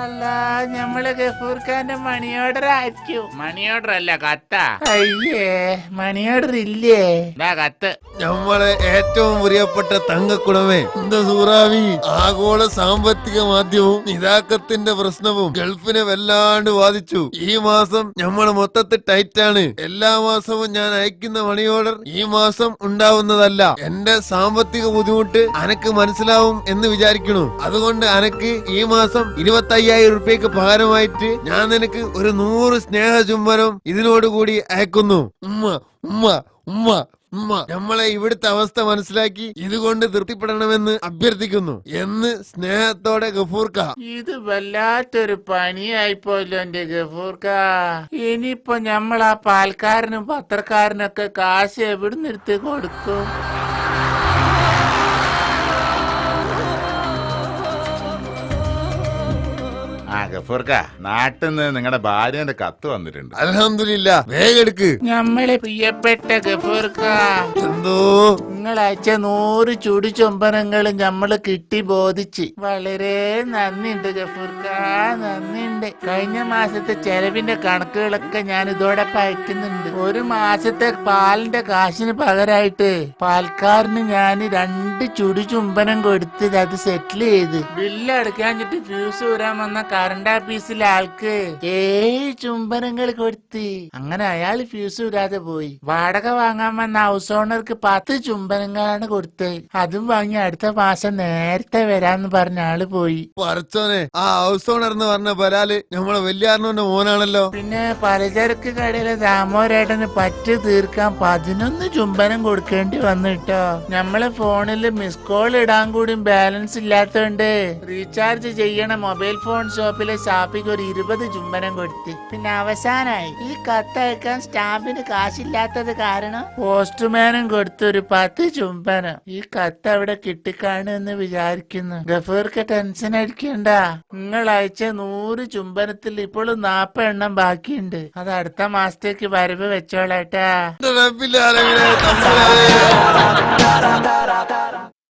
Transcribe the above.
അല്ല, ഞമ്മള് ഗഫൂർ ഖാന്റെ മണി ഓർഡർ ആയിരിക്കും. മണി ഓർഡർ അല്ല, കത്ത. അയ്യേ, മണി ഓർഡർ ഇല്ലേ? കത്ത്. നമ്മളെ ഏറ്റവും പ്രിയപ്പെട്ട തങ്കക്കുടമേ, എന്താ സൂറാവി, ആഗോള സാമ്പത്തിക മാധ്യമവും നിതാക്കത്തിന്റെ പ്രശ്നവും ഗൾഫിനെ വല്ലാണ്ട് ബാധിച്ചു. ഈ മാസം നമ്മൾ മൊത്തത്തിൽ ടൈറ്റാണ്. എല്ലാ മാസവും ഞാൻ അയക്കുന്ന മണി ഓർഡർ ഈ മാസം ഉണ്ടാവുന്നതല്ല. എന്റെ സാമ്പത്തിക ബുദ്ധിമുട്ട് അനക്ക് മനസ്സിലാവും എന്ന് വിചാരിക്കണു. അതുകൊണ്ട് അനക്ക് ഈ മാസം 25,000 രൂപയ്ക്ക് പകരമായിട്ട് ഞാൻ നിനക്ക് ഒരു 100 സ്നേഹ ചുംബനം ഇതിനോടുകൂടി അയക്കുന്നു. ഉമ്മ ഉമ്മ ഉമ്മ ഉമ്മ. നമ്മളെ ഇവിടുത്തെ അവസ്ഥ മനസ്സിലാക്കി ഇതുകൊണ്ട് തൃപ്തിപ്പെടണമെന്ന് അഭ്യർത്ഥിക്കുന്നു എന്ന് സ്നേഹത്തോടെ ഗഫൂർക്ക. ഇത് വല്ലാത്തൊരു പണിയായിപ്പോയല്ലോ എന്റെ ഗഫൂർക്ക. ഇനിയിപ്പോ നമ്മൾ ആ പാൽക്കാരനും പത്രക്കാരനൊക്കെ കാശ് എവിടുന്ന് എടുത്ത് കൊടുക്കും? ഗഫൂർക്ക, നാട്ടിൽ നിന്ന് നിങ്ങളുടെ ഭാര്യന്റെ കത്ത് വന്നിട്ടുണ്ട്. അൽഹംദുലില്ലാ, വേഗം എടുക്ക്. നമ്മളെ പ്രിയപ്പെട്ട ഗഫൂർക്ക, എന്തോ നിങ്ങൾ അയച്ച 100 ചുടി ചുംബനങ്ങളും നമ്മള് കിട്ടി ബോധിച്ച് വളരെ നന്ദിയുണ്ട് ഗഫൂർക്ക, നന്ദിയുണ്ട്. കഴിഞ്ഞ മാസത്തെ ചെലവിന്റെ കണക്കുകളൊക്കെ ഞാൻ ഇതോടൊപ്പം അയക്കുന്നുണ്ട്. ഒരു മാസത്തെ പാലിന്റെ കാശിന് പകരമായിട്ട് പാൽക്കാരന് ഞാൻ 2 ചുടി ചുംബനം കൊടുത്ത് അത് സെറ്റിൽ ചെയ്ത് ബില്ല് അടയ്ക്കാഞ്ഞിട്ട് ഫ്യൂസ് ഊരാൻ വന്ന കറണ്ട് ഓഫീസിലെ ആൾക്ക് 7 ചുംബനങ്ങൾ കൊടുത്ത്. അങ്ങനെ അയാൾ ഫ്യൂസ് ഊരാതെ പോയി. വാടക വാങ്ങാൻ വന്ന ഹൗസ് ഓണർക്ക് 10 ചുംബനങ്ങളാണ് കൊടുത്തത്. അതും വാങ്ങി അടുത്ത മാസം നേരത്തെ വരാന്ന് പറഞ്ഞ ആള് പോയി. പറച്ചോനെ, ആ ഹൗസ് ഓണർ എന്ന് പറഞ്ഞ ബലാല് നമ്മളെ വല്യാറിനോന്റെ മോനാണല്ലോ. പിന്നെ പലചരക്ക് കടയിലെ ദാമോരേട്ടന് പറ്റ് തീർക്കാൻ 11 ചുംബനം കൊടുക്കേണ്ടി വന്നിട്ടോ. നമ്മളെ ഫോണില് മിസ് കോൾ ഇടാൻ കൂടി ബാലൻസ് ഇല്ലാത്തോണ്ട് റീചാർജ് ചെയ്യണ മൊബൈൽ ഫോൺ ഷോപ്പിലെ ഷാപ്പിക്ക് ഒരു 20 ചുംബനം കൊടുത്ത്. പിന്നെ അവസാനായി ഈ കത്തയക്കാൻ സ്റ്റാമ്പിന് കാശില്ലാത്തത് കാരണം പോസ്റ്റ്മാനും കൊടുത്തൊരു 10 ചുംബനം. ഈ കത്ത് അവിടെ കിട്ടിക്കാണെന്ന് വിചാരിക്കുന്നു. ഗഫൂർക്ക് ടെൻഷൻ അടിക്കണ്ട. നിങ്ങൾ അയച്ച 100 ചുംബനത്തിൽ ഇപ്പോഴും 40 എണ്ണം ബാക്കിയുണ്ട്. അത് അടുത്ത മാസത്തേക്ക് വരവ് വെച്ചോളാട്ടാ.